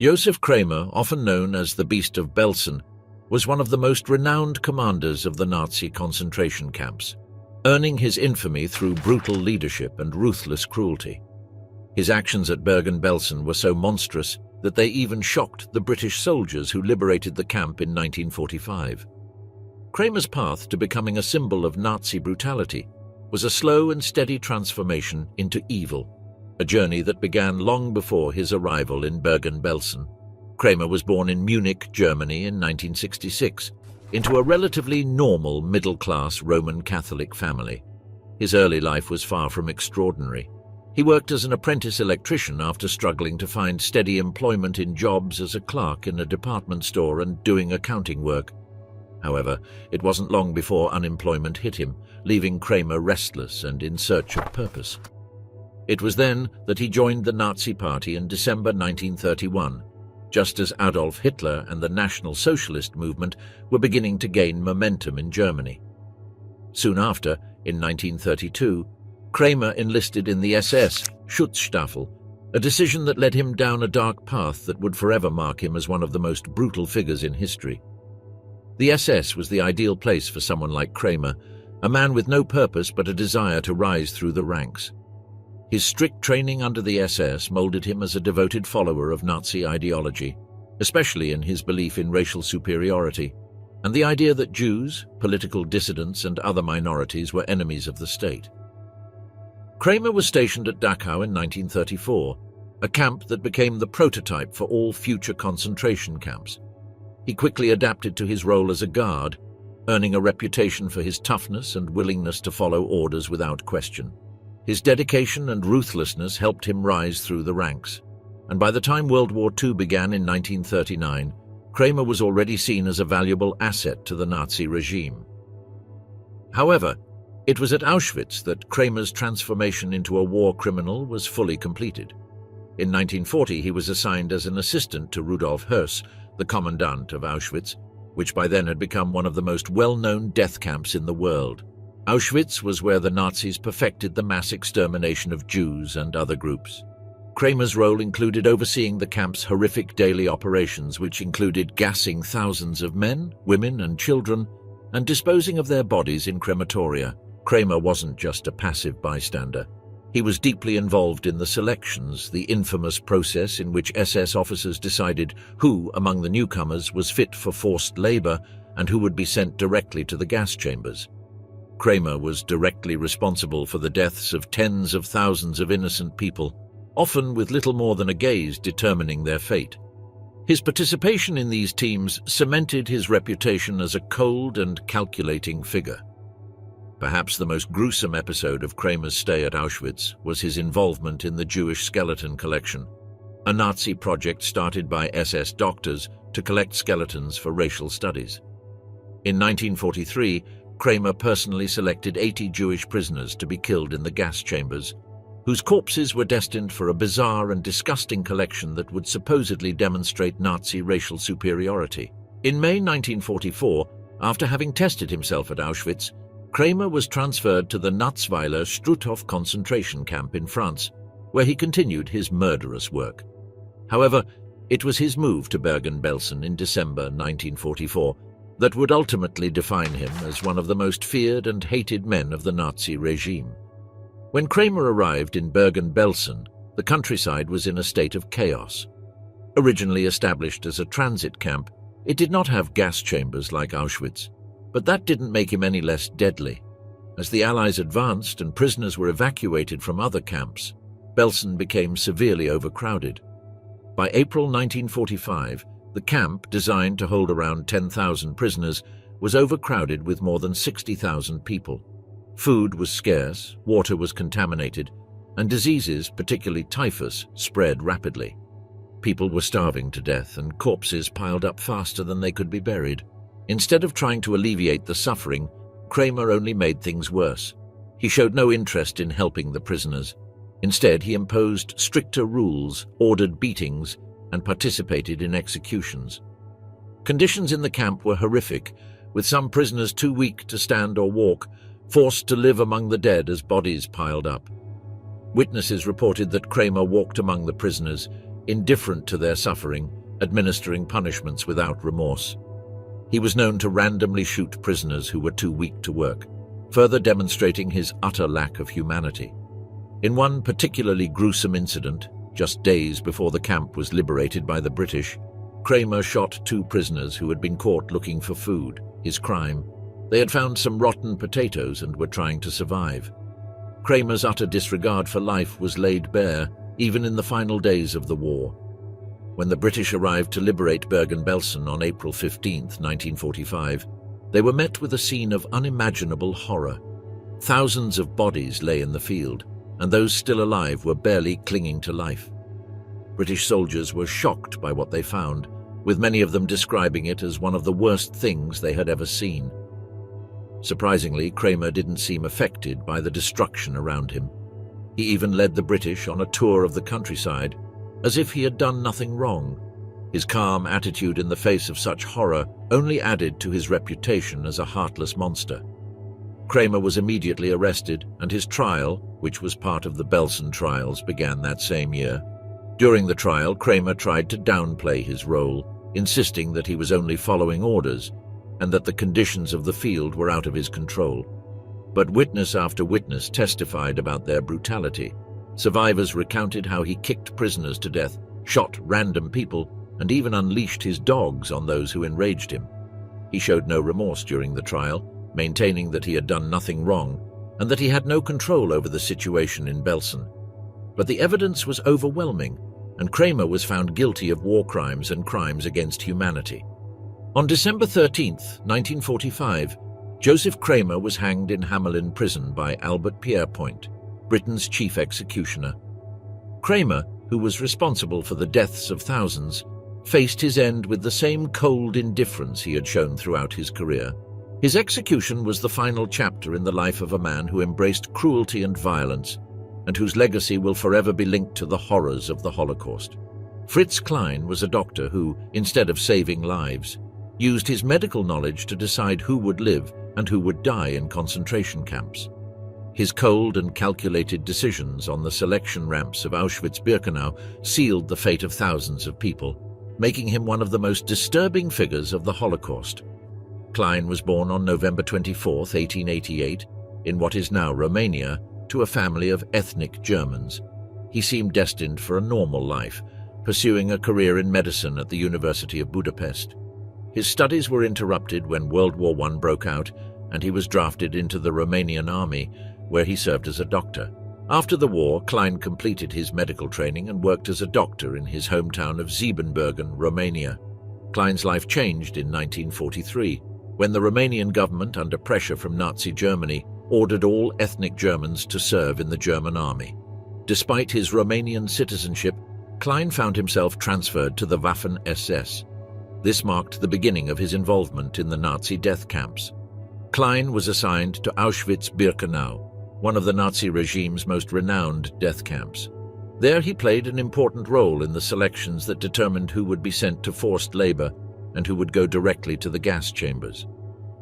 Josef Kramer, often known as the Beast of Belsen, was one of the most renowned commanders of the Nazi concentration camps, earning his infamy through brutal leadership and ruthless cruelty. His actions at Bergen Belsen were so monstrous that they even shocked the British soldiers who liberated the camp in 1945. Kramer's path to becoming a symbol of Nazi brutality was a slow and steady transformation into evil, a journey that began long before his arrival in Bergen Belsen. Kramer was born in Munich, Germany in 1966, into a relatively normal middle-class Roman Catholic family. His early life was far from extraordinary. He worked as an apprentice electrician after struggling to find steady employment in jobs as a clerk in a department store and doing accounting work. However, it wasn't long before unemployment hit him, leaving Kramer restless and in search of purpose. It was then that he joined the Nazi Party in December 1931, just as Adolf Hitler and the National Socialist movement were beginning to gain momentum in Germany. Soon after, in 1932, Kramer enlisted in the SS Schutzstaffel, a decision that led him down a dark path that would forever mark him as one of the most brutal figures in history. The SS was the ideal place for someone like Kramer, a man with no purpose but a desire to rise through the ranks. His strict training under the SS molded him as a devoted follower of Nazi ideology, especially in his belief in racial superiority, and the idea that Jews, political dissidents, and other minorities were enemies of the state. Kramer was stationed at Dachau in 1934, a camp that became the prototype for all future concentration camps. He quickly adapted to his role as a guard, earning a reputation for his toughness and willingness to follow orders without question. His dedication and ruthlessness helped him rise through the ranks, and by the time World War II began in 1939, Kramer was already seen as a valuable asset to the Nazi regime. However, it was at Auschwitz that Kramer's transformation into a war criminal was fully completed. In 1940, he was assigned as an assistant to Rudolf Höss, the commandant of Auschwitz, which by then had become one of the most well-known death camps in the world. Auschwitz was where the Nazis perfected the mass extermination of Jews and other groups. Kramer's role included overseeing the camp's horrific daily operations, which included gassing thousands of men, women, and children, and disposing of their bodies in crematoria. Kramer wasn't just a passive bystander. He was deeply involved in the selections, the infamous process in which SS officers decided who among the newcomers was fit for forced labor and who would be sent directly to the gas chambers. Kramer was directly responsible for the deaths of tens of thousands of innocent people, often with little more than a gaze determining their fate. His participation in these teams cemented his reputation as a cold and calculating figure. Perhaps the most gruesome episode of Kramer's stay at Auschwitz was his involvement in the Jewish skeleton collection, a Nazi project started by SS doctors to collect skeletons for racial studies. In 1943, Kramer personally selected 80 Jewish prisoners to be killed in the gas chambers, whose corpses were destined for a bizarre and disgusting collection that would supposedly demonstrate Nazi racial superiority. In May 1944, after having tested himself at Auschwitz, Kramer was transferred to the Natzweiler Struthof concentration camp in France, where he continued his murderous work. However, it was his move to Bergen Belsen in December 1944 that would ultimately define him as one of the most feared and hated men of the Nazi regime. When Kramer arrived in Bergen Belsen, the countryside was in a state of chaos. Originally established as a transit camp, it did not have gas chambers like Auschwitz, but that didn't make him any less deadly. As the Allies advanced and prisoners were evacuated from other camps, Belsen became severely overcrowded. By April 1945, the camp, designed to hold around 10,000 prisoners, was overcrowded with more than 60,000 people. Food was scarce, water was contaminated, and diseases, particularly typhus, spread rapidly. People were starving to death, and corpses piled up faster than they could be buried. Instead of trying to alleviate the suffering, Kramer only made things worse. He showed no interest in helping the prisoners. Instead, he imposed stricter rules, ordered beatings, and participated in executions. Conditions in the camp were horrific, with some prisoners too weak to stand or walk, forced to live among the dead as bodies piled up. Witnesses reported that Kramer walked among the prisoners, indifferent to their suffering, administering punishments without remorse. He was known to randomly shoot prisoners who were too weak to work, further demonstrating his utter lack of humanity. In one particularly gruesome incident, just days before the camp was liberated by the British, Kramer shot 2 prisoners who had been caught looking for food. His crime: they had found some rotten potatoes and were trying to survive. Kramer's utter disregard for life was laid bare, even in the final days of the war. When the British arrived to liberate Bergen Belsen on April 15, 1945, they were met with a scene of unimaginable horror. Thousands of bodies lay in the field, and those still alive were barely clinging to life. British soldiers were shocked by what they found, with many of them describing it as one of the worst things they had ever seen. Surprisingly, Kramer didn't seem affected by the destruction around him. He even led the British on a tour of the countryside, as if he had done nothing wrong. His calm attitude in the face of such horror only added to his reputation as a heartless monster. Kramer was immediately arrested, and his trial, which was part of the Belsen trials, began that same year. During the trial, Kramer tried to downplay his role, insisting that he was only following orders and that the conditions of the field were out of his control. But witness after witness testified about their brutality. Survivors recounted how he kicked prisoners to death, shot random people, and even unleashed his dogs on those who enraged him. He showed no remorse during the trial, maintaining that he had done nothing wrong and that he had no control over the situation in Belsen. But the evidence was overwhelming, and Kramer was found guilty of war crimes and crimes against humanity. On December 13, 1945, Joseph Kramer was hanged in Hamelin prison by Albert Pierrepoint, Britain's chief executioner. Kramer, who was responsible for the deaths of thousands, faced his end with the same cold indifference he had shown throughout his career. His execution was the final chapter in the life of a man who embraced cruelty and violence, and whose legacy will forever be linked to the horrors of the Holocaust. Fritz Klein was a doctor who, instead of saving lives, used his medical knowledge to decide who would live and who would die in concentration camps. His cold and calculated decisions on the selection ramps of Auschwitz-Birkenau sealed the fate of thousands of people, making him one of the most disturbing figures of the Holocaust. Klein was born on November 24, 1888, in what is now Romania, to a family of ethnic Germans. He seemed destined for a normal life, pursuing a career in medicine at the University of Budapest. His studies were interrupted when World War I broke out, and he was drafted into the Romanian army, where he served as a doctor. After the war, Klein completed his medical training and worked as a doctor in his hometown of Siebenbürgen, Romania. Klein's life changed in 1943, when the Romanian government, under pressure from Nazi Germany, ordered all ethnic Germans to serve in the German army. Despite his Romanian citizenship, Klein found himself transferred to the Waffen-SS. This marked the beginning of his involvement in the Nazi death camps. Klein was assigned to Auschwitz-Birkenau, one of the Nazi regime's most renowned death camps. There he played an important role in the selections that determined who would be sent to forced labor and who would go directly to the gas chambers.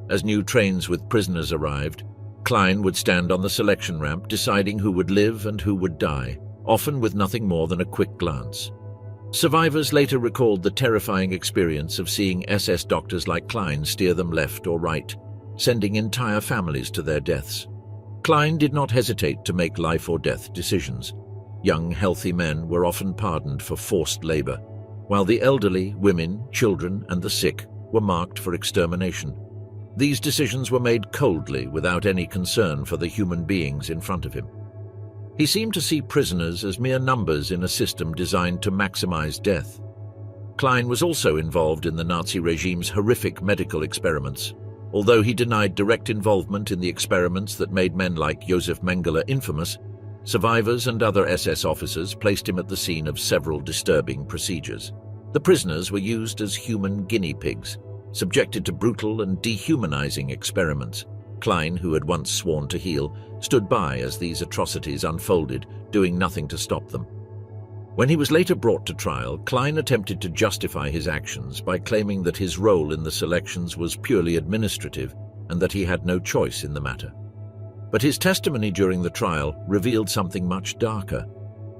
As new trains with prisoners arrived, Klein would stand on the selection ramp deciding who would live and who would die, often with nothing more than a quick glance. Survivors later recalled the terrifying experience of seeing SS doctors like Klein steer them left or right, sending entire families to their deaths. Klein did not hesitate to make life or death decisions. Young, healthy men were often pardoned for forced labor, while the elderly, women, children, and the sick were marked for extermination. These decisions were made coldly, without any concern for the human beings in front of him. He seemed to see prisoners as mere numbers in a system designed to maximize death. Klein was also involved in the Nazi regime's horrific medical experiments. Although he denied direct involvement in the experiments that made men like Josef Mengele infamous, survivors and other SS officers placed him at the scene of several disturbing procedures. The prisoners were used as human guinea pigs, subjected to brutal and dehumanizing experiments. Klein, who had once sworn to heal, stood by as these atrocities unfolded, doing nothing to stop them. When he was later brought to trial, Klein attempted to justify his actions by claiming that his role in the selections was purely administrative and that he had no choice in the matter. But his testimony during the trial revealed something much darker.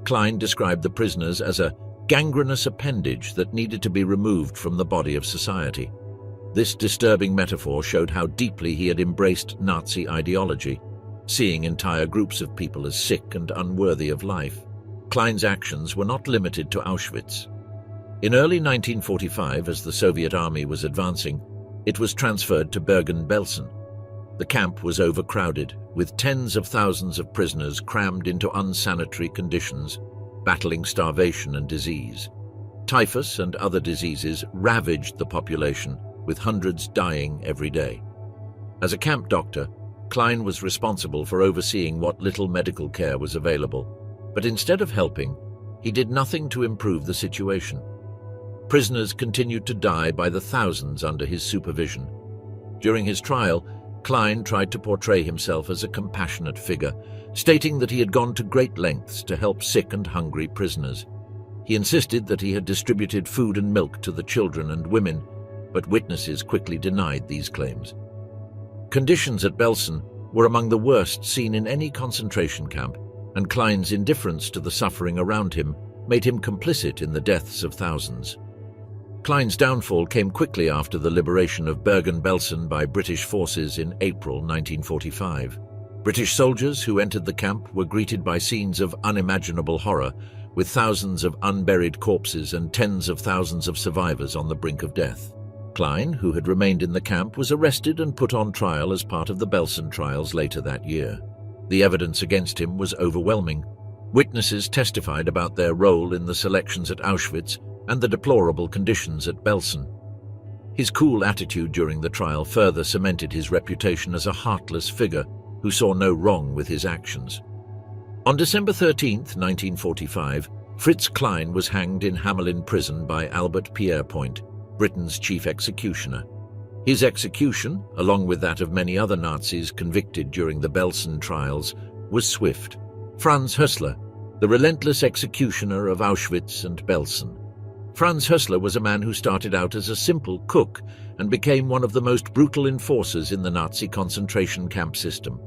Klein described the prisoners as a gangrenous appendage that needed to be removed from the body of society. This disturbing metaphor showed how deeply he had embraced Nazi ideology, seeing entire groups of people as sick and unworthy of life. Klein's actions were not limited to Auschwitz. In early 1945, as the Soviet army was advancing, it was transferred to Bergen Belsen. The camp was overcrowded, with tens of thousands of prisoners crammed into unsanitary conditions, battling starvation and disease. Typhus and other diseases ravaged the population, with hundreds dying every day. As a camp doctor, Klein was responsible for overseeing what little medical care was available, but instead of helping, he did nothing to improve the situation. Prisoners continued to die by the thousands under his supervision. During his trial, Klein tried to portray himself as a compassionate figure, stating that he had gone to great lengths to help sick and hungry prisoners. He insisted that he had distributed food and milk to the children and women, but witnesses quickly denied these claims. Conditions at Belsen were among the worst seen in any concentration camp, and Klein's indifference to the suffering around him made him complicit in the deaths of thousands. Klein's downfall came quickly after the liberation of Bergen Belsen by British forces in April 1945. British soldiers who entered the camp were greeted by scenes of unimaginable horror, with thousands of unburied corpses and tens of thousands of survivors on the brink of death. Klein, who had remained in the camp, was arrested and put on trial as part of the Belsen trials later that year. The evidence against him was overwhelming. Witnesses testified about their role in the selections at Auschwitz and the deplorable conditions at Belsen. His cool attitude during the trial further cemented his reputation as a heartless figure who saw no wrong with his actions. On December 13, 1945, Fritz Klein was hanged in Hamelin prison by Albert Pierrepoint, Britain's chief executioner. His execution, along with that of many other Nazis convicted during the Belsen trials, was swift. Franz Hössler, the relentless executioner of Auschwitz and Belsen. Franz Hössler was a man who started out as a simple cook and became one of the most brutal enforcers in the Nazi concentration camp system.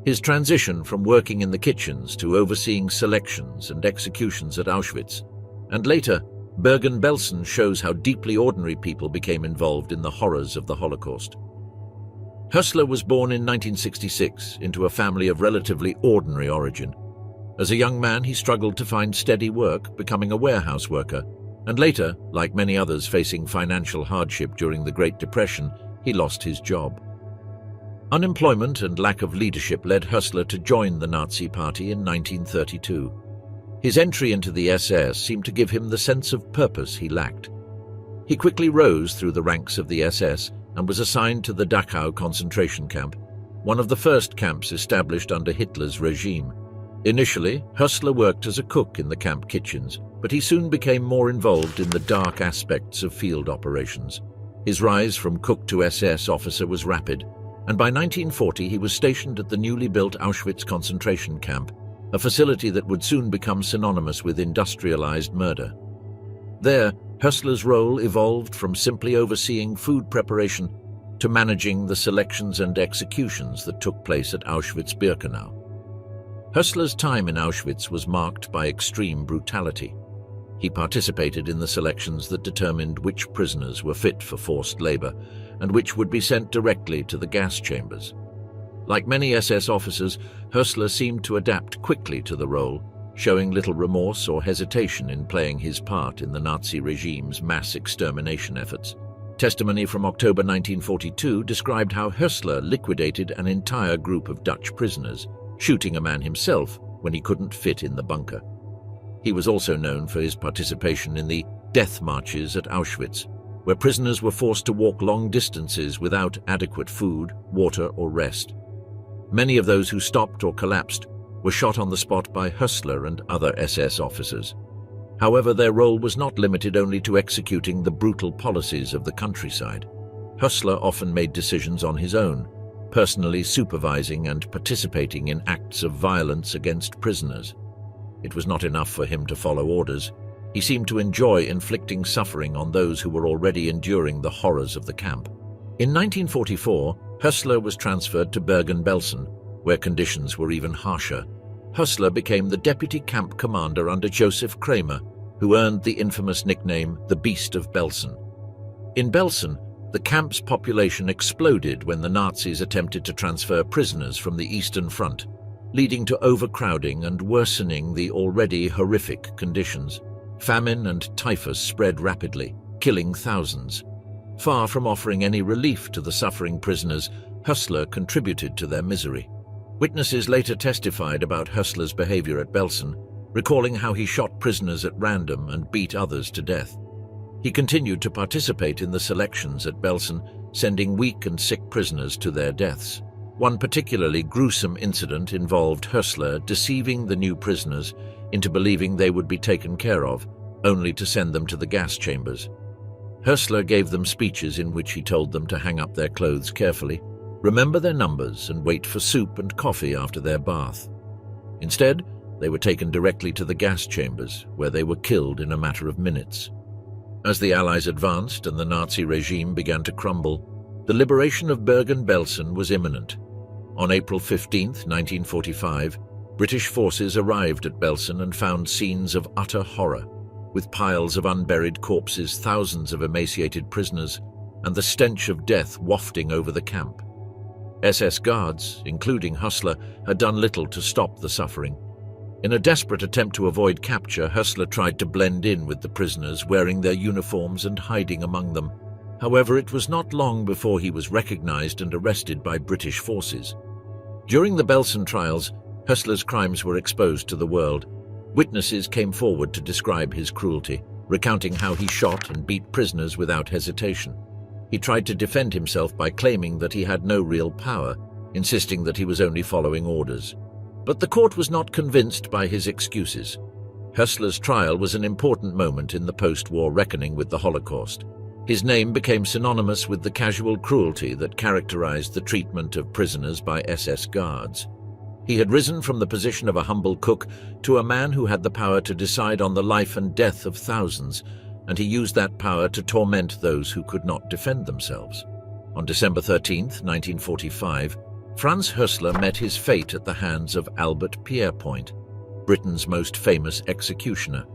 His transition from working in the kitchens to overseeing selections and executions at Auschwitz, and later Bergen Belsen, shows how deeply ordinary people became involved in the horrors of the Holocaust. Hössler was born in 1966 into a family of relatively ordinary origin. As a young man, he struggled to find steady work, becoming a warehouse worker, and later, like many others facing financial hardship during the Great Depression, he lost his job. Unemployment and lack of leadership led Hössler to join the Nazi Party in 1932. His entry into the SS seemed to give him the sense of purpose he lacked. He quickly rose through the ranks of the SS and was assigned to the Dachau concentration camp, one of the first camps established under Hitler's regime. Initially, Hössler worked as a cook in the camp kitchens, but he soon became more involved in the dark aspects of field operations. His rise from cook to SS officer was rapid, and by 1940 he was stationed at the newly built Auschwitz concentration camp, a facility that would soon become synonymous with industrialized murder. There, Hössler's role evolved from simply overseeing food preparation to managing the selections and executions that took place at Auschwitz-Birkenau. Hössler's time in Auschwitz was marked by extreme brutality. He participated in the selections that determined which prisoners were fit for forced labor and which would be sent directly to the gas chambers. Like many SS officers, Hössler seemed to adapt quickly to the role, showing little remorse or hesitation in playing his part in the Nazi regime's mass extermination efforts. Testimony from October 1942 described how Hössler liquidated an entire group of Dutch prisoners, shooting a man himself when he couldn't fit in the bunker. He was also known for his participation in the death marches at Auschwitz, where prisoners were forced to walk long distances without adequate food, water, or rest. Many of those who stopped or collapsed were shot on the spot by Hössler and other SS officers. However, their role was not limited only to executing the brutal policies of the countryside. Hössler often made decisions on his own, personally supervising and participating in acts of violence against prisoners. It was not enough for him to follow orders. He seemed to enjoy inflicting suffering on those who were already enduring the horrors of the camp. In 1944, Hössler was transferred to Bergen Belsen, where conditions were even harsher. Hössler became the deputy camp commander under Joseph Kramer, who earned the infamous nickname the Beast of Belsen. In Belsen, the camp's population exploded when the Nazis attempted to transfer prisoners from the Eastern Front, leading to overcrowding and worsening the already horrific conditions. Famine and typhus spread rapidly, killing thousands. Far from offering any relief to the suffering prisoners, Hössler contributed to their misery. Witnesses later testified about Hössler's behavior at Belsen, recalling how he shot prisoners at random and beat others to death. He continued to participate in the selections at Belsen, sending weak and sick prisoners to their deaths. One particularly gruesome incident involved Hössler deceiving the new prisoners into believing they would be taken care of, only to send them to the gas chambers. Hössler gave them speeches in which he told them to hang up their clothes carefully, remember their numbers, and wait for soup and coffee after their bath. Instead, they were taken directly to the gas chambers, where they were killed in a matter of minutes. As the Allies advanced and the Nazi regime began to crumble, the liberation of Bergen Belsen was imminent. On April 15, 1945, British forces arrived at Belsen and found scenes of utter horror, with piles of unburied corpses, thousands of emaciated prisoners, and the stench of death wafting over the camp. SS guards, including Hössler, had done little to stop the suffering. In a desperate attempt to avoid capture, Hössler tried to blend in with the prisoners, wearing their uniforms and hiding among them. However, it was not long before he was recognized and arrested by British forces. During the Belsen trials, Hössler's crimes were exposed to the world. Witnesses came forward to describe his cruelty, recounting how he shot and beat prisoners without hesitation. He tried to defend himself by claiming that he had no real power, insisting that he was only following orders. But the court was not convinced by his excuses. Hössler's trial was an important moment in the post-war reckoning with the Holocaust. His name became synonymous with the casual cruelty that characterized the treatment of prisoners by SS guards. He had risen from the position of a humble cook to a man who had the power to decide on the life and death of thousands, and he used that power to torment those who could not defend themselves. On December 13, 1945, Franz Hössler met his fate at the hands of Albert Pierrepoint, Britain's most famous executioner.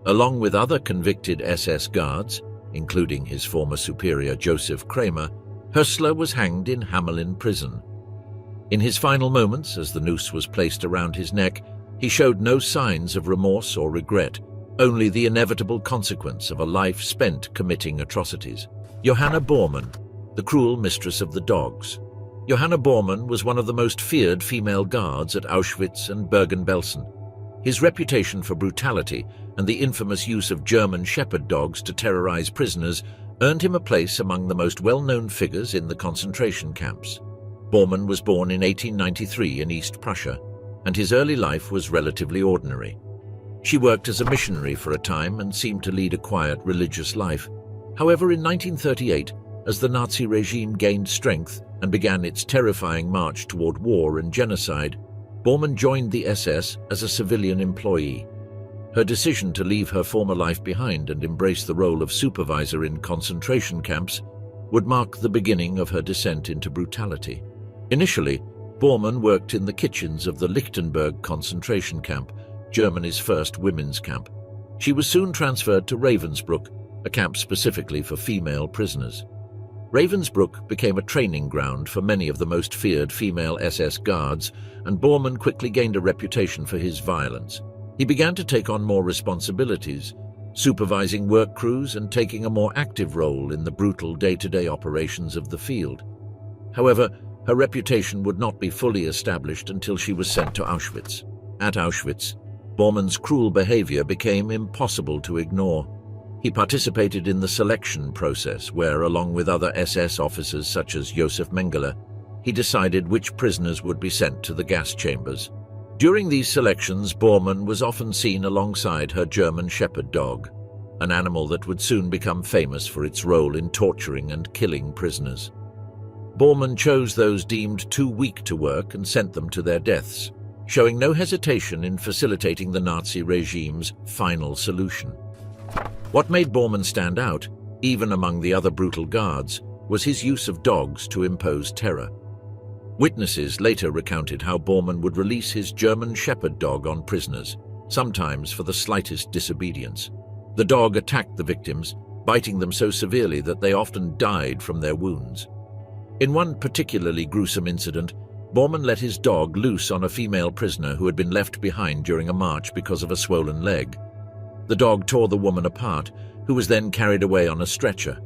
Along with other convicted SS guards, including his former superior Joseph Kramer, Hössler was hanged in Hamelin prison. In his final moments, as the noose was placed around his neck, he showed no signs of remorse or regret, only the inevitable consequence of a life spent committing atrocities. Johanna Borman, the cruel mistress of the dogs. Johanna Borman was one of the most feared female guards at Auschwitz and Bergen Belsen. His reputation for brutality and the infamous use of German shepherd dogs to terrorize prisoners earned him a place among the most well-known figures in the concentration camps. Borman was born in 1893 in East Prussia, and his early life was relatively ordinary. She worked as a missionary for a time and seemed to lead a quiet religious life. However, in 1938, as the Nazi regime gained strength and began its terrifying march toward war and genocide, Borman joined the SS as a civilian employee. Her decision to leave her former life behind and embrace the role of supervisor in concentration camps would mark the beginning of her descent into brutality. Initially, Borman worked in the kitchens of the Lichtenberg concentration camp, Germany's first women's camp. She was soon transferred to Ravensbrück, a camp specifically for female prisoners. Ravensbrück became a training ground for many of the most feared female SS guards, and Borman quickly gained a reputation for his violence. He began to take on more responsibilities, supervising work crews and taking a more active role in the brutal day-to-day operations of the field. However, her reputation would not be fully established until she was sent to Auschwitz. At Auschwitz, Borman's cruel behavior became impossible to ignore. He participated in the selection process where, along with other SS officers such as Josef Mengele, he decided which prisoners would be sent to the gas chambers. During these selections, Borman was often seen alongside her German shepherd dog, an animal that would soon become famous for its role in torturing and killing prisoners. Borman chose those deemed too weak to work and sent them to their deaths, showing no hesitation in facilitating the Nazi regime's final solution. What made Borman stand out, even among the other brutal guards, was his use of dogs to impose terror. Witnesses later recounted how Borman would release his German shepherd dog on prisoners, sometimes for the slightest disobedience. The dog attacked the victims, biting them so severely that they often died from their wounds. In one particularly gruesome incident, Borman let his dog loose on a female prisoner who had been left behind during a march because of a swollen leg. The dog tore the woman apart, who was then carried away on a stretcher.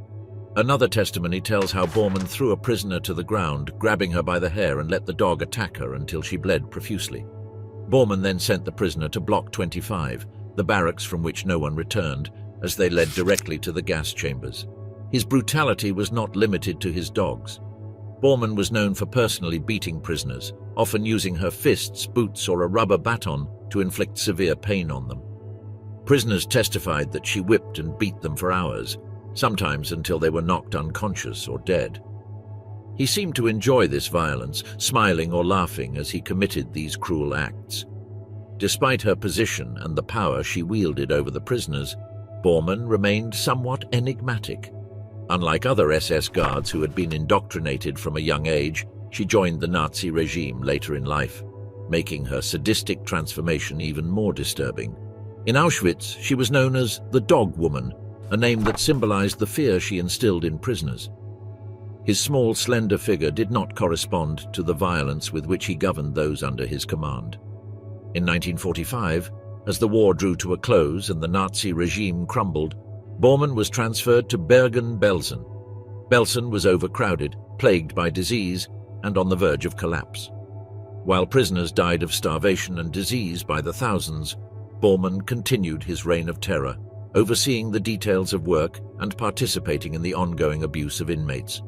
Another testimony tells how Borman threw a prisoner to the ground, grabbing her by the hair, and let the dog attack her until she bled profusely. Borman then sent the prisoner to Block 25, the barracks from which no one returned, as they led directly to the gas chambers. His brutality was not limited to his dogs. Borman was known for personally beating prisoners, often using her fists, boots, or a rubber baton to inflict severe pain on them. Prisoners testified that she whipped and beat them for hours, sometimes until they were knocked unconscious or dead. He seemed to enjoy this violence, smiling or laughing as he committed these cruel acts. Despite her position and the power she wielded over the prisoners, Borman remained somewhat enigmatic. Unlike other SS guards who had been indoctrinated from a young age, she joined the Nazi regime later in life, making her sadistic transformation even more disturbing. In Auschwitz, she was known as the Dog Woman, a name that symbolized the fear she instilled in prisoners. His small, slender figure did not correspond to the violence with which he governed those under his command. In 1945, as the war drew to a close and the Nazi regime crumbled, Borman was transferred to Bergen Belsen. Belsen was overcrowded, plagued by disease, and on the verge of collapse. While prisoners died of starvation and disease by the thousands, Borman continued his reign of terror, overseeing the details of work and participating in the ongoing abuse of inmates.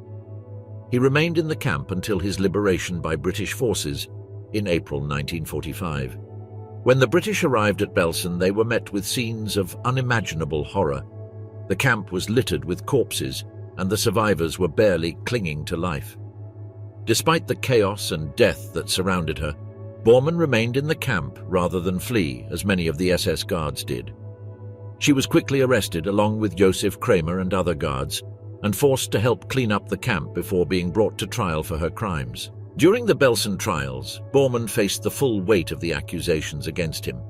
He remained in the camp until his liberation by British forces in April 1945. When the British arrived at Belsen, they were met with scenes of unimaginable horror. The camp was littered with corpses, and the survivors were barely clinging to life. Despite the chaos and death that surrounded her, Borman remained in the camp rather than flee, as many of the SS guards did. She was quickly arrested along with Josef Kramer and other guards, and forced to help clean up the camp before being brought to trial for her crimes. During the Belsen trials, Borman faced the full weight of the accusations against him.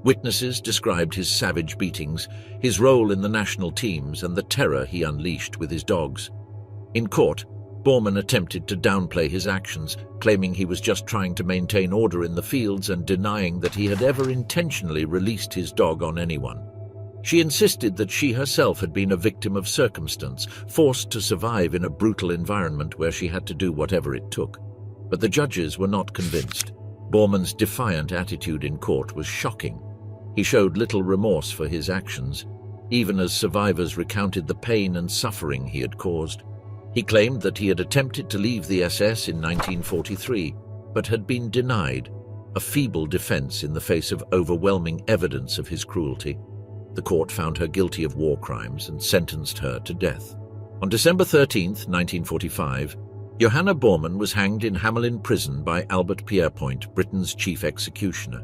Witnesses described his savage beatings, his role in the national teams, and the terror he unleashed with his dogs. In court, Borman attempted to downplay his actions, claiming he was just trying to maintain order in the fields and denying that he had ever intentionally released his dog on anyone. She insisted that she herself had been a victim of circumstance, forced to survive in a brutal environment where she had to do whatever it took. But the judges were not convinced. Borman's defiant attitude in court was shocking. He showed little remorse for his actions, even as survivors recounted the pain and suffering he had caused. He claimed that he had attempted to leave the SS in 1943, but had been denied, a feeble defense in the face of overwhelming evidence of his cruelty. The court found her guilty of war crimes and sentenced her to death. On December 13, 1945, Johanna Borman was hanged in Hamelin prison by Albert Pierrepoint, Britain's chief executioner.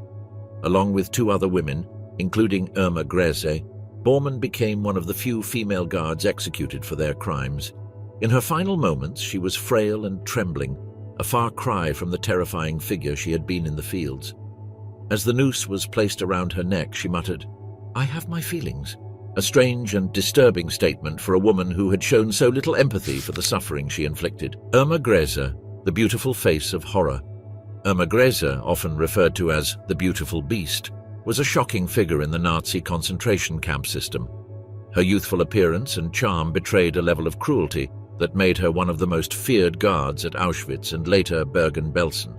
Along with two other women, including Irma Grese, Borman became one of the few female guards executed for their crimes. In her final moments, she was frail and trembling, a far cry from the terrifying figure she had been in the fields. As the noose was placed around her neck, she muttered, "I have my feelings," a strange and disturbing statement for a woman who had shown so little empathy for the suffering she inflicted. Irma Grese, the beautiful face of horror. Irma Grese, often referred to as the beautiful beast, was a shocking figure in the Nazi concentration camp system. Her youthful appearance and charm betrayed a level of cruelty that made her one of the most feared guards at Auschwitz and later Bergen Belsen.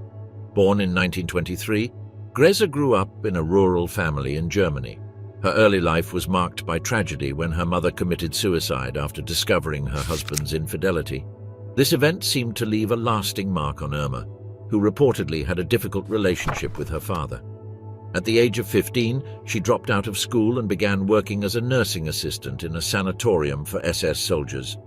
Born in 1923, Grese grew up in a rural family in Germany. Her early life was marked by tragedy when her mother committed suicide after discovering her husband's infidelity. This event seemed to leave a lasting mark on Irma, who reportedly had a difficult relationship with her father. At the age of 15, she dropped out of school and began working as a nursing assistant in a sanatorium for SS soldiers.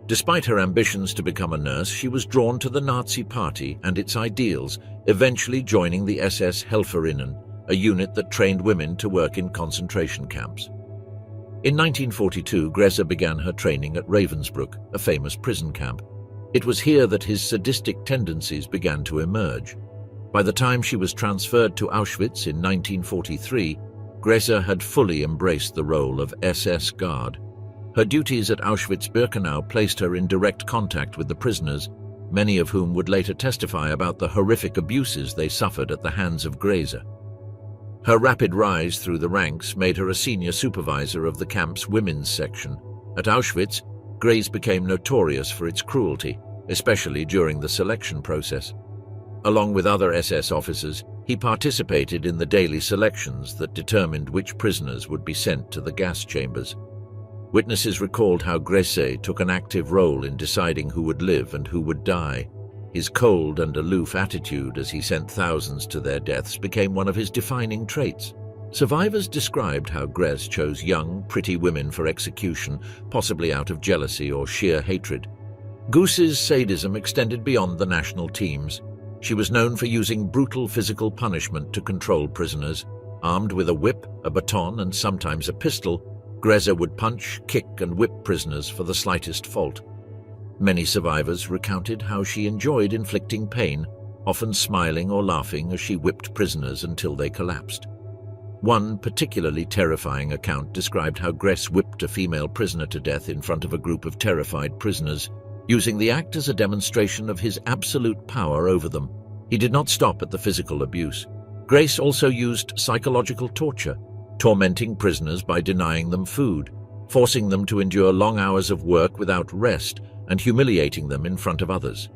Despite her ambitions to become a nurse, she was drawn to the Nazi Party and its ideals, eventually joining the SS Helferinnen, a unit that trained women to work in concentration camps. In 1942, Grese began her training at Ravensbrück, a famous prison camp. It was here that his sadistic tendencies began to emerge. By the time she was transferred to Auschwitz in 1943, Grese had fully embraced the role of SS guard. Her duties at Auschwitz-Birkenau placed her in direct contact with the prisoners, many of whom would later testify about the horrific abuses they suffered at the hands of Grese. Her rapid rise through the ranks made her a senior supervisor of the camp's women's section. At Auschwitz, Grese became notorious for its cruelty, especially during the selection process. Along with other SS officers, he participated in the daily selections that determined which prisoners would be sent to the gas chambers. Witnesses recalled how Grese took an active role in deciding who would live and who would die. His cold and aloof attitude as he sent thousands to their deaths became one of his defining traits. Survivors described how Grese chose young, pretty women for execution, possibly out of jealousy or sheer hatred. Grese's sadism extended beyond the national teams. She was known for using brutal physical punishment to control prisoners. Armed with a whip, a baton, and sometimes a pistol, Grese would punch, kick, and whip prisoners for the slightest fault. Many survivors recounted how she enjoyed inflicting pain, often smiling or laughing as she whipped prisoners until they collapsed. One particularly terrifying account described how Grese whipped a female prisoner to death in front of a group of terrified prisoners, using the act as a demonstration of his absolute power over them. He did not stop at the physical abuse. Grese also used psychological torture, tormenting prisoners by denying them food, forcing them to endure long hours of work without rest, and humiliating them in front of others.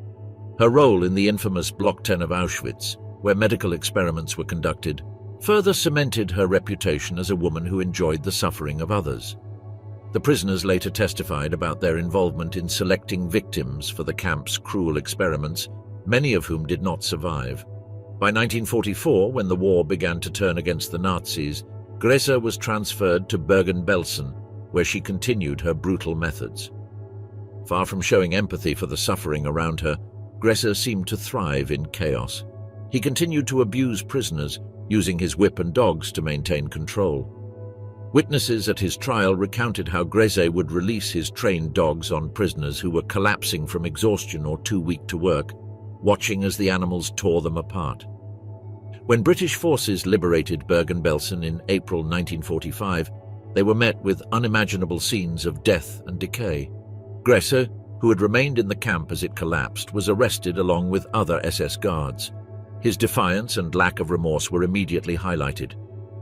Her role in the infamous Block 10 of Auschwitz, where medical experiments were conducted, further cemented her reputation as a woman who enjoyed the suffering of others. The prisoners later testified about their involvement in selecting victims for the camp's cruel experiments, many of whom did not survive. By 1944, when the war began to turn against the Nazis, Grese was transferred to Bergen Belsen, where she continued her brutal methods. Far from showing empathy for the suffering around her, Grese seemed to thrive in chaos. He continued to abuse prisoners, using his whip and dogs to maintain control. Witnesses at his trial recounted how Grese would release his trained dogs on prisoners who were collapsing from exhaustion or too weak to work, watching as the animals tore them apart. When British forces liberated Bergen Belsen in April 1945, they were met with unimaginable scenes of death and decay. Grese, who had remained in the camp as it collapsed, was arrested along with other SS guards. His defiance and lack of remorse were immediately highlighted.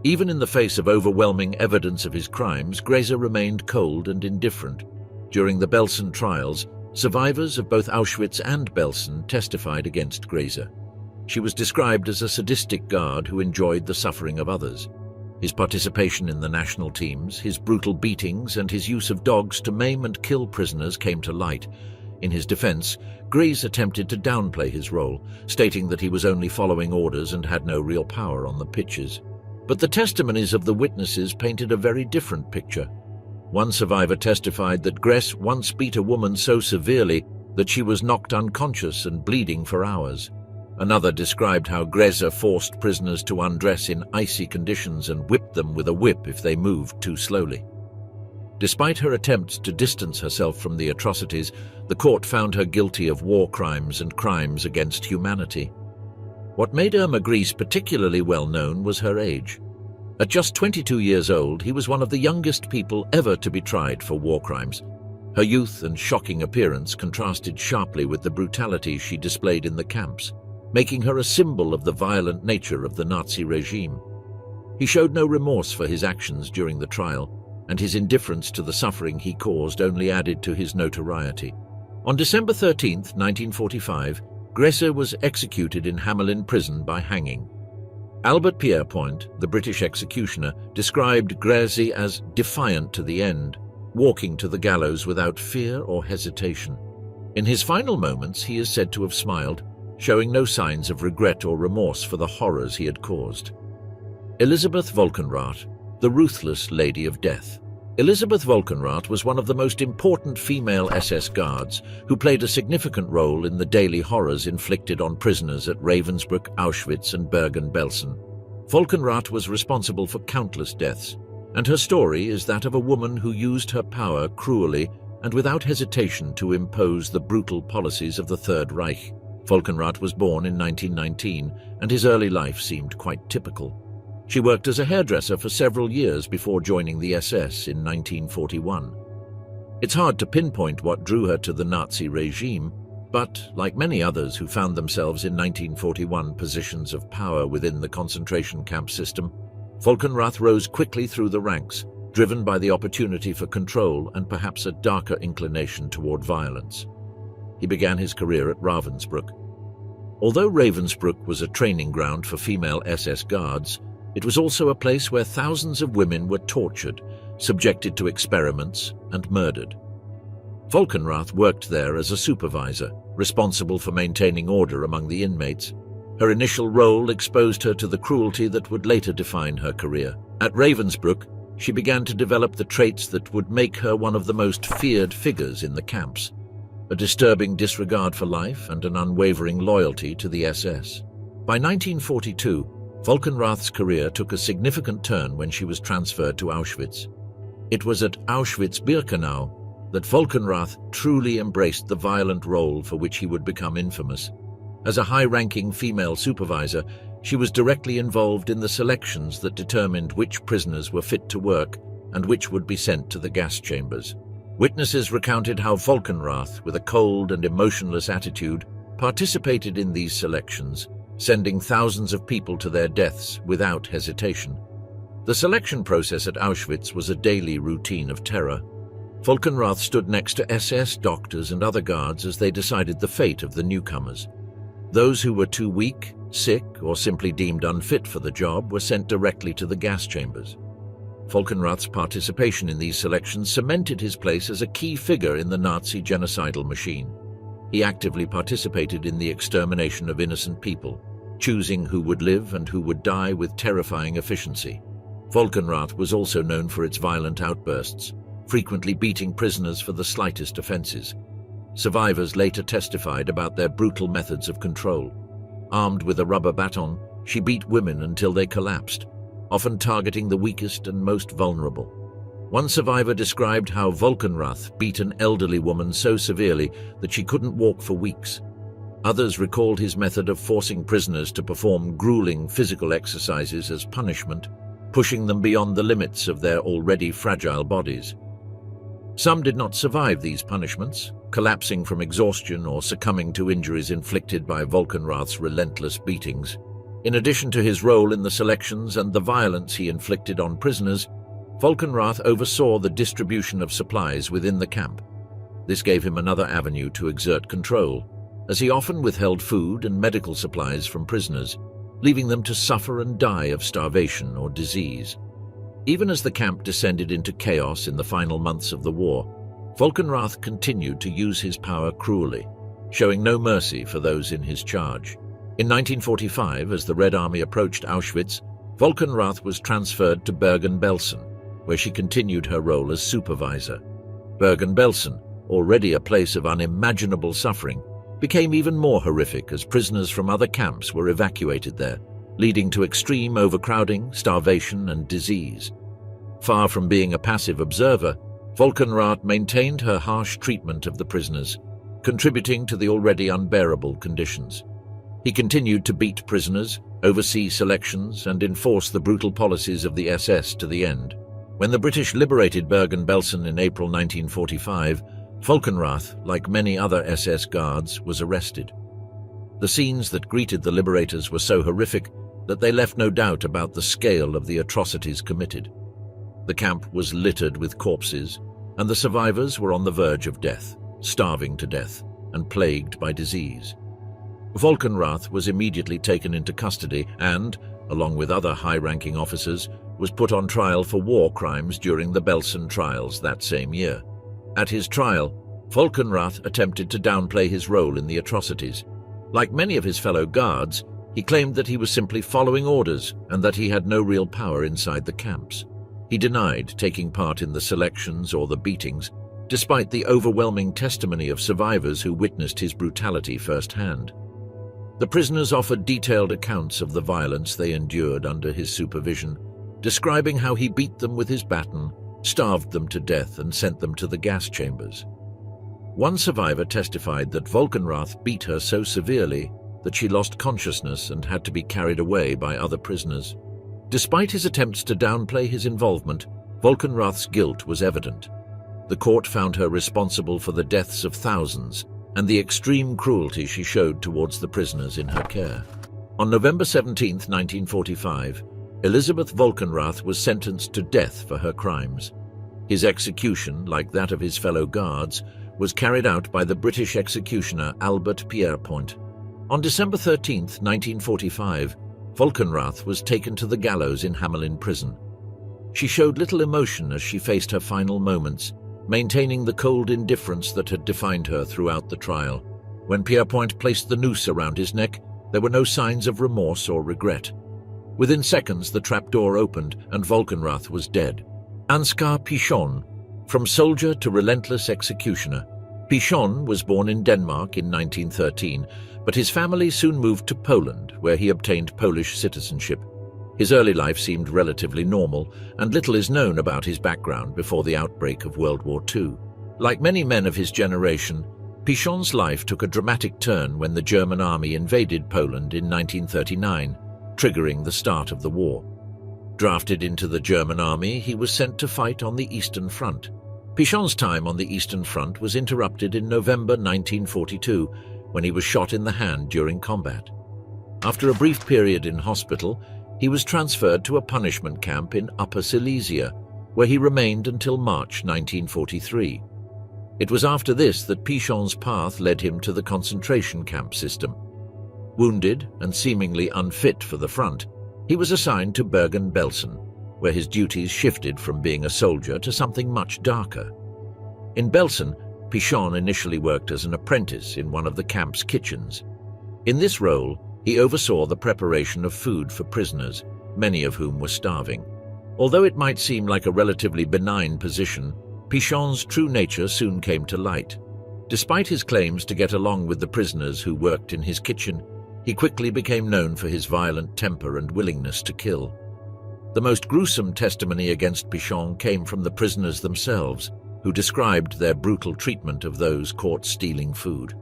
Even in the face of overwhelming evidence of his crimes, Grese remained cold and indifferent. During the Belsen trials, survivors of both Auschwitz and Belsen testified against Grese. She was described as a sadistic guard who enjoyed the suffering of others. His participation in the national teams, his brutal beatings, and his use of dogs to maim and kill prisoners came to light. In his defense, Grese attempted to downplay his role, stating that he was only following orders and had no real power on the pitches. But the testimonies of the witnesses painted a very different picture. One survivor testified that Grese once beat a woman so severely that she was knocked unconscious and bleeding for hours. Another described how Grese forced prisoners to undress in icy conditions and whipped them with a whip if they moved too slowly. Despite her attempts to distance herself from the atrocities, the court found her guilty of war crimes and crimes against humanity. What made Irma Grese particularly well known was her age. At just 22 years old, he was one of the youngest people ever to be tried for war crimes. Her youth and shocking appearance contrasted sharply with the brutality she displayed in the camps, making her a symbol of the violent nature of the Nazi regime. He showed no remorse for his actions during the trial, and his indifference to the suffering he caused only added to his notoriety. On December 13, 1945, Grese was executed in Hamelin prison by hanging. Albert Pierrepoint, the British executioner, described Grese as defiant to the end, walking to the gallows without fear or hesitation. In his final moments, he is said to have smiled, showing no signs of regret or remorse for the horrors he had caused. Elisabeth Volkenrath, the ruthless Lady of Death. Elisabeth Volkenrath was one of the most important female SS guards who played a significant role in the daily horrors inflicted on prisoners at Ravensbrück, Auschwitz, and Bergen Belsen. Volkenrath was responsible for countless deaths, and her story is that of a woman who used her power cruelly and without hesitation to impose the brutal policies of the Third Reich. Volkenrath was born in 1919, and his early life seemed quite typical. She worked as a hairdresser for several years before joining the SS in 1941. It's hard to pinpoint what drew her to the Nazi regime, but, like many others who found themselves in 1941 positions of power within the concentration camp system, Volkenrath rose quickly through the ranks, driven by the opportunity for control and perhaps a darker inclination toward violence. He began his career at Ravensbrück. Although Ravensbrück was a training ground for female SS guards, it was also a place where thousands of women were tortured, subjected to experiments, and murdered. Volkenrath worked there as a supervisor, responsible for maintaining order among the inmates. Her initial role exposed her to the cruelty that would later define her career. At Ravensbrück, she began to develop the traits that would make her one of the most feared figures in the camps: a disturbing disregard for life and an unwavering loyalty to the SS. By 1942, Volkenrath's career took a significant turn when she was transferred to Auschwitz. It was at Auschwitz-Birkenau that Volkenrath truly embraced the violent role for which he would become infamous. As a high-ranking female supervisor, she was directly involved in the selections that determined which prisoners were fit to work and which would be sent to the gas chambers. Witnesses recounted how Volkenrath, with a cold and emotionless attitude, participated in these selections, sending thousands of people to their deaths without hesitation. The selection process at Auschwitz was a daily routine of terror. Volkenrath stood next to SS doctors and other guards as they decided the fate of the newcomers. Those who were too weak, sick, or simply deemed unfit for the job were sent directly to the gas chambers. Volkenrath's participation in these selections cemented his place as a key figure in the Nazi genocidal machine. He actively participated in the extermination of innocent people, choosing who would live and who would die with terrifying efficiency. Volkenrath was also known for its violent outbursts, frequently beating prisoners for the slightest offenses. Survivors later testified about their brutal methods of control. Armed with a rubber baton, she beat women until they collapsed, often targeting the weakest and most vulnerable. One survivor described how Volkenrath beat an elderly woman so severely that she couldn't walk for weeks. Others recalled his method of forcing prisoners to perform grueling physical exercises as punishment, pushing them beyond the limits of their already fragile bodies. Some did not survive these punishments, collapsing from exhaustion or succumbing to injuries inflicted by Volkenrath's relentless beatings. In addition to his role in the selections and the violence he inflicted on prisoners, Volkenrath oversaw the distribution of supplies within the camp. This gave him another avenue to exert control, as he often withheld food and medical supplies from prisoners, leaving them to suffer and die of starvation or disease. Even as the camp descended into chaos in the final months of the war, Volkenrath continued to use his power cruelly, showing no mercy for those in his charge. In 1945, as the Red Army approached Auschwitz, Volkenrath was transferred to Bergen Belsen, where she continued her role as supervisor. Bergen Belsen, already a place of unimaginable suffering, became even more horrific as prisoners from other camps were evacuated there, leading to extreme overcrowding, starvation, and disease. Far from being a passive observer, Volkenrath maintained her harsh treatment of the prisoners, contributing to the already unbearable conditions. He continued to beat prisoners, oversee selections, and enforce the brutal policies of the SS to the end. When the British liberated Bergen Belsen in April 1945, Volkenrath, like many other SS guards, was arrested. The scenes that greeted the liberators were so horrific that they left no doubt about the scale of the atrocities committed. The camp was littered with corpses, and the survivors were on the verge of death, starving to death, and plagued by disease. Volkenrath was immediately taken into custody and, along with other high-ranking officers, was put on trial for war crimes during the Belsen trials that same year. At his trial, Volkenrath attempted to downplay his role in the atrocities. Like many of his fellow guards, he claimed that he was simply following orders and that he had no real power inside the camps. He denied taking part in the selections or the beatings, despite the overwhelming testimony of survivors who witnessed his brutality firsthand. The prisoners offered detailed accounts of the violence they endured under his supervision, describing how he beat them with his baton, starved them to death, and sent them to the gas chambers. One survivor testified that Volkenrath beat her so severely that she lost consciousness and had to be carried away by other prisoners. Despite his attempts to downplay his involvement, Volkenrath's guilt was evident. The court found her responsible for the deaths of thousands and the extreme cruelty she showed towards the prisoners in her care. On November 17, 1945, Elisabeth Volkenrath was sentenced to death for her crimes. His execution, like that of his fellow guards, was carried out by the British executioner Albert Pierrepoint. On December 13, 1945, Volkenrath was taken to the gallows in Hamelin prison. She showed little emotion as she faced her final moments, maintaining the cold indifference that had defined her throughout the trial. When Pierrepoint placed the noose around his neck, there were no signs of remorse or regret. Within seconds, the trapdoor opened and Volkenrath was dead. Oskar Pishon, from soldier to relentless executioner. Pishon was born in Denmark in 1913, but his family soon moved to Poland, where he obtained Polish citizenship. His early life seemed relatively normal, and little is known about his background before the outbreak of World War II. Like many men of his generation, Pishon's life took a dramatic turn when the German army invaded Poland in 1939, triggering the start of the war. Drafted into the German army, he was sent to fight on the Eastern Front. Pishon's time on the Eastern Front was interrupted in November 1942, when he was shot in the hand during combat. After a brief period in hospital, he was transferred to a punishment camp in Upper Silesia, where he remained until March 1943. It was after this that Pishon's path led him to the concentration camp system. Wounded and seemingly unfit for the front, he was assigned to Bergen Belsen, where his duties shifted from being a soldier to something much darker. In Belsen, Pishon initially worked as an apprentice in one of the camp's kitchens. In this role, he oversaw the preparation of food for prisoners, many of whom were starving. Although it might seem like a relatively benign position, Pishon's true nature soon came to light. Despite his claims to get along with the prisoners who worked in his kitchen, he quickly became known for his violent temper and willingness to kill. The most gruesome testimony against Pishon came from the prisoners themselves, who described their brutal treatment of those caught stealing food.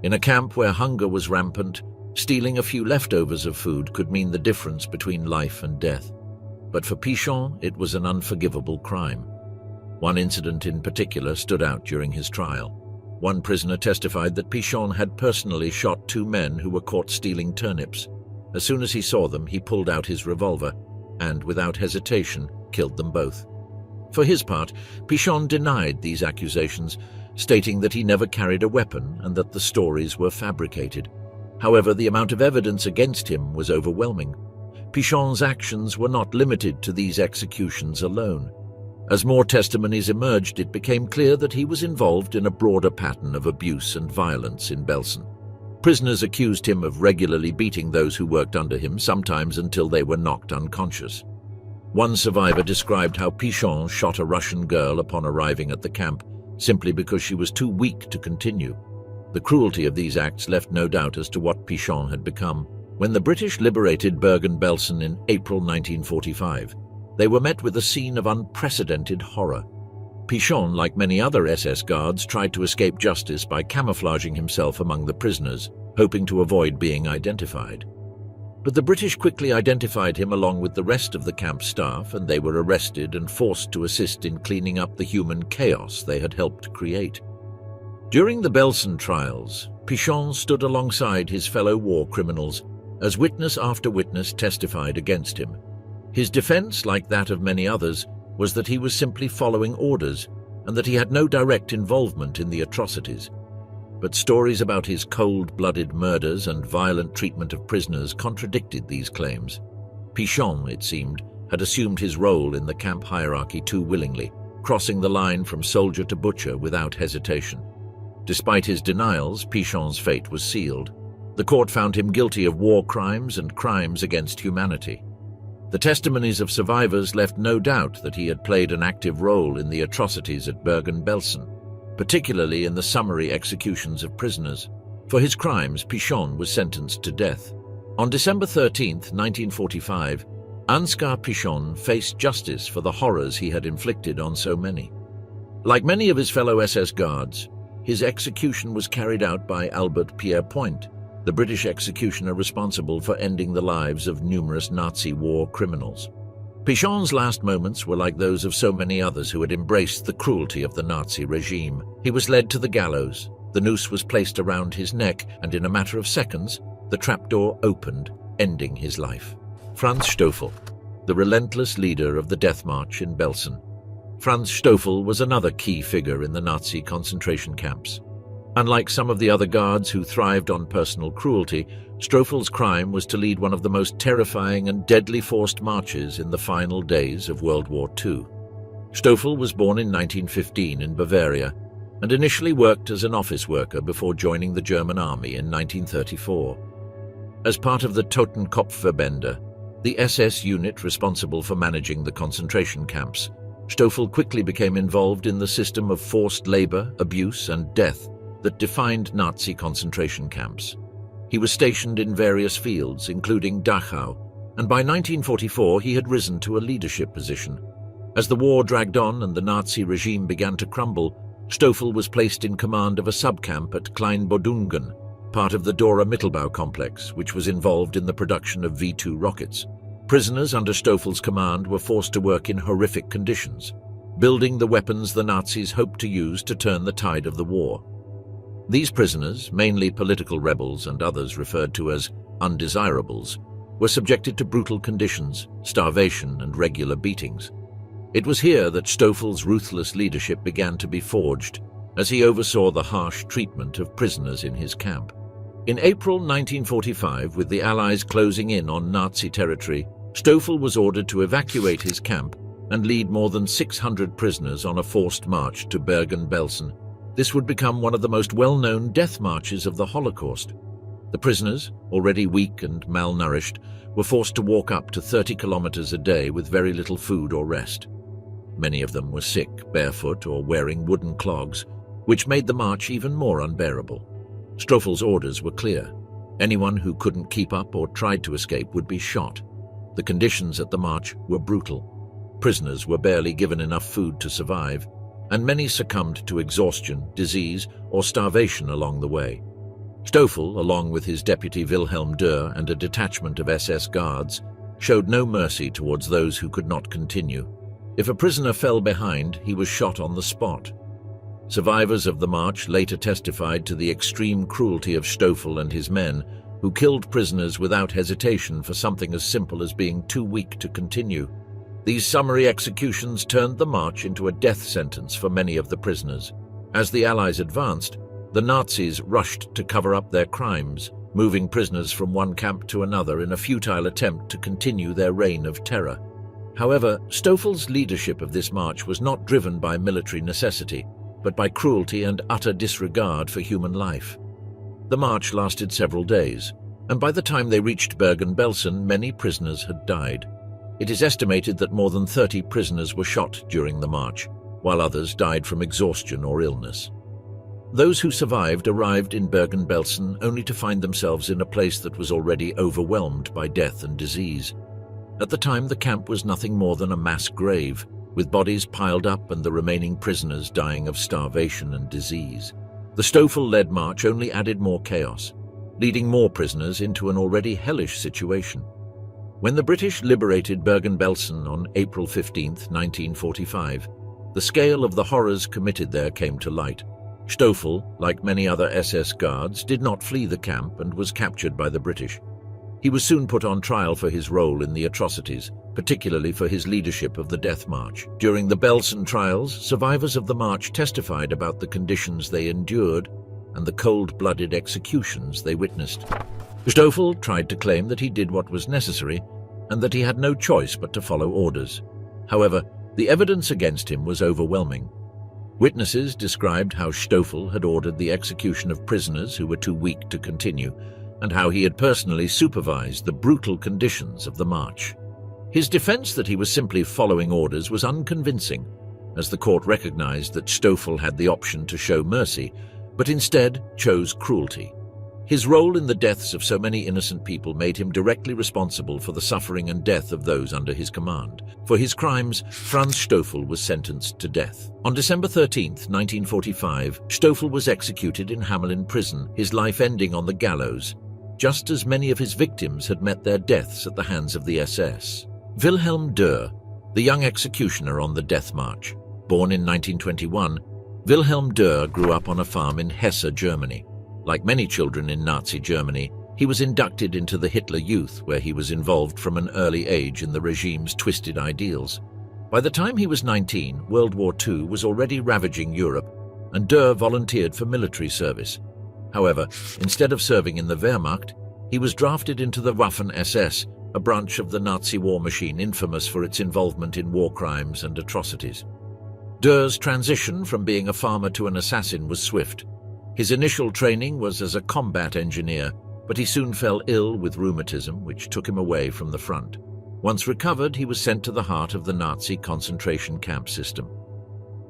In a camp where hunger was rampant, stealing a few leftovers of food could mean the difference between life and death. But for Pishon, it was an unforgivable crime. One incident in particular stood out during his trial. One prisoner testified that Pishon had personally shot two men who were caught stealing turnips. As soon as he saw them, he pulled out his revolver and, without hesitation, killed them both. For his part, Pishon denied these accusations, stating that he never carried a weapon and that the stories were fabricated. However, the amount of evidence against him was overwhelming. Pishon's actions were not limited to these executions alone. As more testimonies emerged, it became clear that he was involved in a broader pattern of abuse and violence in Belsen. Prisoners accused him of regularly beating those who worked under him, sometimes until they were knocked unconscious. One survivor described how Pishon shot a Russian girl upon arriving at the camp, simply because she was too weak to continue. The cruelty of these acts left no doubt as to what Pishon had become. When the British liberated Bergen Belsen in April 1945, they were met with a scene of unprecedented horror. Pishon, like many other SS guards, tried to escape justice by camouflaging himself among the prisoners, hoping to avoid being identified. But the British quickly identified him along with the rest of the camp staff, and they were arrested and forced to assist in cleaning up the human chaos they had helped create. During the Belsen trials, Pishon stood alongside his fellow war criminals as witness after witness testified against him. His defense, like that of many others, was that he was simply following orders and that he had no direct involvement in the atrocities. But stories about his cold-blooded murders and violent treatment of prisoners contradicted these claims. Pishon, it seemed, had assumed his role in the camp hierarchy too willingly, crossing the line from soldier to butcher without hesitation. Despite his denials, Pishon's fate was sealed. The court found him guilty of war crimes and crimes against humanity. The testimonies of survivors left no doubt that he had played an active role in the atrocities at Bergen Belsen, particularly in the summary executions of prisoners. For his crimes, Pishon was sentenced to death. On December 13, 1945, Oskar Pishon faced justice for the horrors he had inflicted on so many. Like many of his fellow SS guards, his execution was carried out by Albert Pierrepoint, the British executioner responsible for ending the lives of numerous Nazi war criminals. Pishon's last moments were like those of so many others who had embraced the cruelty of the Nazi regime. He was led to the gallows, the noose was placed around his neck, and in a matter of seconds, the trapdoor opened, ending his life. Franz Stöhl, the relentless leader of the death march in Belsen. Franz Stöhl was another key figure in the Nazi concentration camps. Unlike some of the other guards who thrived on personal cruelty, Stöhl's crime was to lead one of the most terrifying and deadly forced marches in the final days of World War II. Stöhl was born in 1915 in Bavaria and initially worked as an office worker before joining the German army in 1934. As part of the Totenkopfverbände, the SS unit responsible for managing the concentration camps, Stöhl quickly became involved in the system of forced labor, abuse, and death that defined Nazi concentration camps. He was stationed in various fields, including Dachau, and by 1944 he had risen to a leadership position. As the war dragged on and the Nazi regime began to crumble, Stöhl was placed in command of a subcamp at Klein, part of the Dora Mittelbau complex, which was involved in the production of V-2 rockets. Prisoners under Stöhl's command were forced to work in horrific conditions, building the weapons the Nazis hoped to use to turn the tide of the war. These prisoners, mainly political rebels and others referred to as undesirables, were subjected to brutal conditions, starvation, and regular beatings. It was here that Stöhl's ruthless leadership began to be forged, as he oversaw the harsh treatment of prisoners in his camp. In April 1945, with the Allies closing in on Nazi territory, Stöhl was ordered to evacuate his camp and lead more than 600 prisoners on a forced march to Bergen Belsen. This would become one of the most well-known death marches of the Holocaust. The prisoners, already weak and malnourished, were forced to walk up to 30 kilometers a day with very little food or rest. Many of them were sick, barefoot, or wearing wooden clogs, which made the march even more unbearable. Stöhl's orders were clear. Anyone who couldn't keep up or tried to escape would be shot. The conditions at the march were brutal. Prisoners were barely given enough food to survive, and many succumbed to exhaustion, disease, or starvation along the way. Stöhl, along with his deputy Wilhelm Dür and a detachment of SS guards, showed no mercy towards those who could not continue. If a prisoner fell behind, he was shot on the spot. Survivors of the march later testified to the extreme cruelty of Stöhl and his men, who killed prisoners without hesitation for something as simple as being too weak to continue. These summary executions turned the march into a death sentence for many of the prisoners. As the Allies advanced, the Nazis rushed to cover up their crimes, moving prisoners from one camp to another in a futile attempt to continue their reign of terror. However, Stöhl's leadership of this march was not driven by military necessity, but by cruelty and utter disregard for human life. The march lasted several days, and by the time they reached Bergen Belsen, many prisoners had died. It is estimated that more than 30 prisoners were shot during the march, while others died from exhaustion or illness. Those who survived arrived in Bergen Belsen only to find themselves in a place that was already overwhelmed by death and disease. At the time, the camp was nothing more than a mass grave, with bodies piled up and the remaining prisoners dying of starvation and disease. The Stöhl-led march only added more chaos, leading more prisoners into an already hellish situation. When the British liberated Bergen Belsen on April 15, 1945, the scale of the horrors committed there came to light. Stöhl, like many other SS guards, did not flee the camp and was captured by the British. He was soon put on trial for his role in the atrocities, particularly for his leadership of the death march. During the Belsen trials, survivors of the march testified about the conditions they endured and the cold-blooded executions they witnessed. Stöhl tried to claim that he did what was necessary and that he had no choice but to follow orders. However, the evidence against him was overwhelming. Witnesses described how Stöhl had ordered the execution of prisoners who were too weak to continue, and how he had personally supervised the brutal conditions of the march. His defense that he was simply following orders was unconvincing, as the court recognized that Stöhl had the option to show mercy, but instead chose cruelty. His role in the deaths of so many innocent people made him directly responsible for the suffering and death of those under his command. For his crimes, Franz Stöhl was sentenced to death. On December 13, 1945, Stöhl was executed in Hamelin prison, his life ending on the gallows. just as many of his victims had met their deaths at the hands of the SS. Wilhelm Dür, the young executioner on the death march. Born in 1921, Wilhelm Dür grew up on a farm in Hesse, Germany. Like many children in Nazi Germany, he was inducted into the Hitler Youth, where he was involved from an early age in the regime's twisted ideals. By the time he was 19, World War II was already ravaging Europe, and Dür volunteered for military service. However, instead of serving in the Wehrmacht, he was drafted into the Waffen-SS, a branch of the Nazi war machine infamous for its involvement in war crimes and atrocities. Dür's transition from being a farmer to an assassin was swift. His initial training was as a combat engineer, but he soon fell ill with rheumatism, which took him away from the front. Once recovered, he was sent to the heart of the Nazi concentration camp system.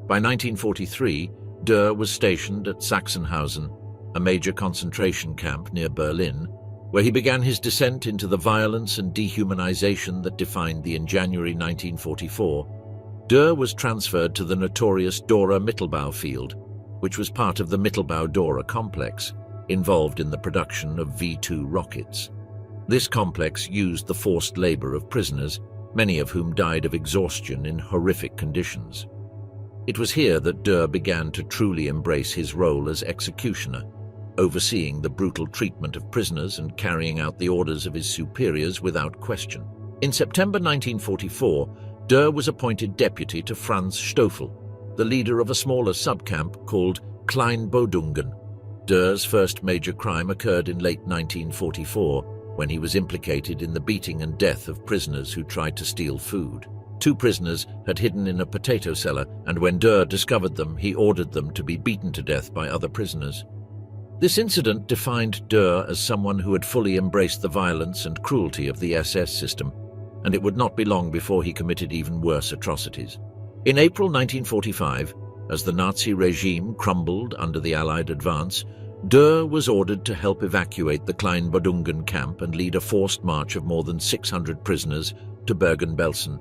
By 1943, Dür was stationed at Sachsenhausen, a major concentration camp near Berlin, where he began his descent into the violence and dehumanization that defined the in January 1944. Dür was transferred to the notorious Dora Mittelbau field, which was part of the Mittelbau-Dora complex, involved in the production of V-2 rockets. This complex used the forced labor of prisoners, many of whom died of exhaustion in horrific conditions. It was here that Dür began to truly embrace his role as executioner, overseeing the brutal treatment of prisoners and carrying out the orders of his superiors without question. In September 1944, Dür was appointed deputy to Franz Stöhl, the leader of a smaller subcamp called Klein. Dür's first major crime occurred in late 1944, when he was implicated in the beating and death of prisoners who tried to steal food. 2 prisoners had hidden in a potato cellar, and when Dür discovered them, he ordered them to be beaten to death by other prisoners. This incident defined Dür as someone who had fully embraced the violence and cruelty of the SS system, and it would not be long before he committed even worse atrocities. In April 1945, as the Nazi regime crumbled under the Allied advance, Dür was ordered to help evacuate the Klein camp and lead a forced march of more than 600 prisoners to Bergen Belsen.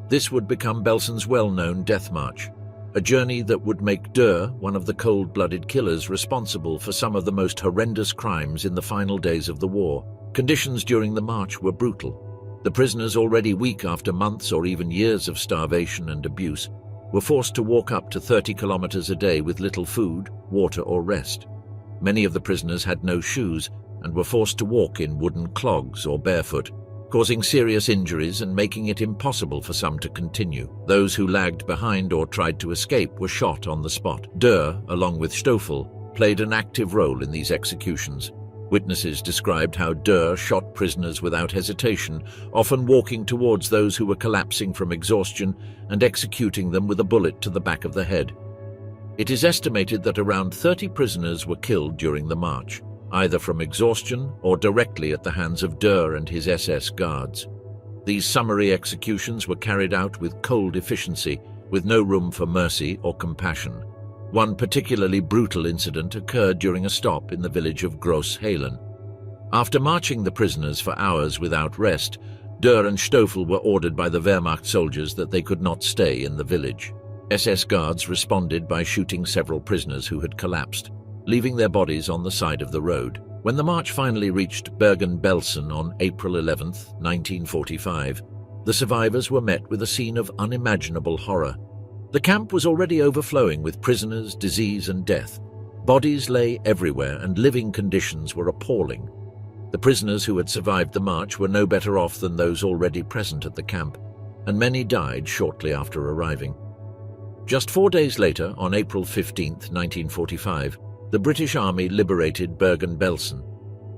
This would become Belsen's well-known death march, a journey that would make Dür one of the cold-blooded killers responsible for some of the most horrendous crimes in the final days of the war. Conditions during the march were brutal. The prisoners, already weak after months or even years of starvation and abuse, were forced to walk up to 30 kilometers a day with little food, water, or rest. Many of the prisoners had no shoes and were forced to walk in wooden clogs or barefoot, causing serious injuries and making it impossible for some to continue. Those who lagged behind or tried to escape were shot on the spot. Dür, along with Stöhl, played an active role in these executions. Witnesses described how Dür shot prisoners without hesitation, often walking towards those who were collapsing from exhaustion and executing them with a bullet to the back of the head. It is estimated that around 30 prisoners were killed during the march, either from exhaustion or directly at the hands of Dür and his SS guards. These summary executions were carried out with cold efficiency, with no room for mercy or compassion. One particularly brutal incident occurred during a stop in the village of Groß-Halen. After marching the prisoners for hours without rest, Dür and Stöhl were ordered by the Wehrmacht soldiers that they could not stay in the village. SS guards responded by shooting several prisoners who had collapsed, leaving their bodies on the side of the road. When the march finally reached Bergen Belsen on April 11, 1945, the survivors were met with a scene of unimaginable horror. The camp was already overflowing with prisoners, disease, and death. Bodies lay everywhere, and living conditions were appalling. The prisoners who had survived the march were no better off than those already present at the camp, and many died shortly after arriving. Just 4 days later, on April 15, 1945, the British Army liberated Bergen Belsen.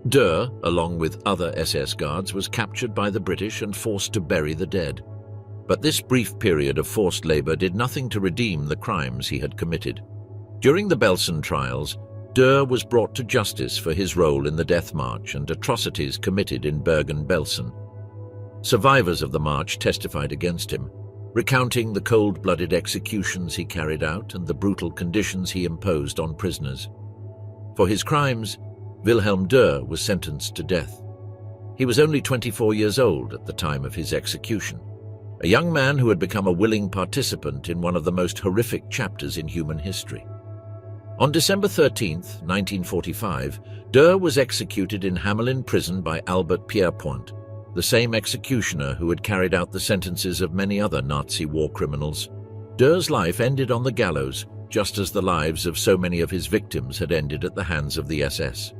Dür, along with other SS guards, was captured by the British and forced to bury the dead. But this brief period of forced labor did nothing to redeem the crimes he had committed. During the Belsen trials, Dür was brought to justice for his role in the death march and atrocities committed in Bergen Belsen. Survivors of the march testified against him, recounting the cold-blooded executions he carried out and the brutal conditions he imposed on prisoners. For his crimes, Wilhelm Dür was sentenced to death. He was only 24 years old at the time of his execution, a young man who had become a willing participant in one of the most horrific chapters in human history. On December 13, 1945, Dür was executed in Hamelin prison by Albert Pierrepoint, the same executioner who had carried out the sentences of many other Nazi war criminals. Dür's life ended on the gallows, just as the lives of so many of his victims had ended at the hands of the SS.